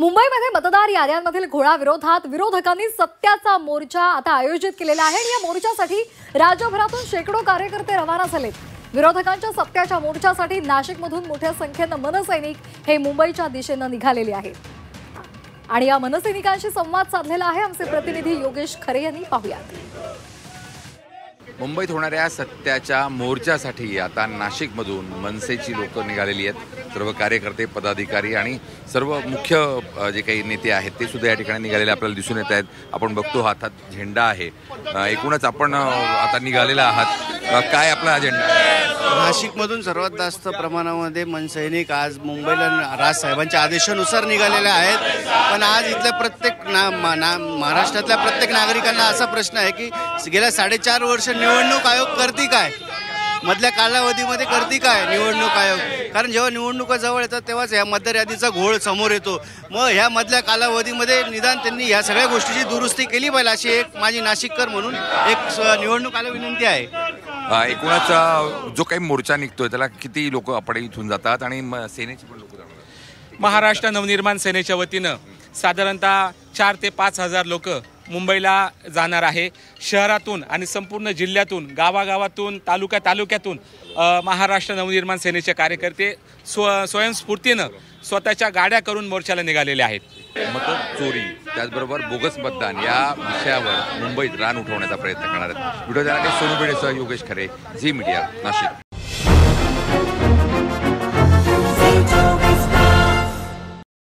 मुंबईमध्ये मतदार याद्यांमधील घोळाविरोधात विरोधकांनी सत्याचा मोर्चा आता आयोजित केलेला आहे आणि या मोर्चासाठी राज्यभरातून शेकडो कार्यकर्ते रवाना झालेत। विरोधकांच्या सत्याच्या मोर्चासाठी नाशिकमधून मोठ्या संख्येने मनसैनिक हे मुंबईच्या दिशेने निघालेले आहेत आणि या मनसैनिकांशी संवाद साधलेला आहे आमचे प्रतिनिधी योगेश खरे यांनी। पाहूयात। मुंबईत होणाऱ्या सत्याच्या मोर्चासाठी आता नाशिकमधून मनसेची लोक निघालेली आहेत। सर्व कार्यकर्ते, पदाधिकारी आणि सर्व मुख्य जे काही नेते आहेत ते सुद्धा या ठिकाणी निघालेले आपल्याला दिसून येत आहेत। आपण बघतो हातात झेंडा आहे। एकूणच आपण आता निघालेला आहात, काय आपला अजेंडा आहे? नाशिकमधून सर्वात जास्त प्रमाणामध्ये मनसैनिक आज मुंबईला राजसाहेबांच्या आदेशानुसार निघालेले आहेत। पण आज इथल्या प्रत्येक महाराष्ट्रातल्या प्रत्येक नागरिकांना असा प्रश्न आहे की गेल्या 4.5 वर्ष निवडणूक आयोग करते काय, मधल्या कालावधीमध्ये करते काय निवडणूक आयोग? कारण जेव्हा निवडणुका जवळ येतात तेव्हाच ह्या मतदार यादीचा घोळ समोर येतो। मग ह्या मधल्या कालावधीमध्ये निदान त्यांनी ह्या सगळ्या गोष्टीची दुरुस्ती केली पाहिजे, अशी एक माझी नाशिककर म्हणून एक निवडणूक आयोग विनंती आहे। एकूणच जो काही मोर्चा निघतोय त्याला किती लोक आपण इथून जातात आणि सेनेची पण लोक जातात? महाराष्ट्र नवनिर्माण सेनेच्या वतीनं साधारणतः 4 ते 5 हजार लोक मुंबईला जाणार आहे। शहरातून आणि संपूर्ण जिल्ह्यातून, गावागावातून, तालुक्यातून महाराष्ट्र नवनिर्माण सेनेचे कार्यकर्ते स्वयंस्फूर्तीनं स्वतःच्या गाड्या करून मोर्चाला निघालेले आहेत। मत चोरी त्याचबरोबर बोगस मतदान या विषयावर मुंबईत रान उठवण्याचा प्रयत्न करणार आहेत। व्हिडिओ जर्नलिस्ट सोनू बेडेसह योगेश खरे, झी मीडिया, नाशिक।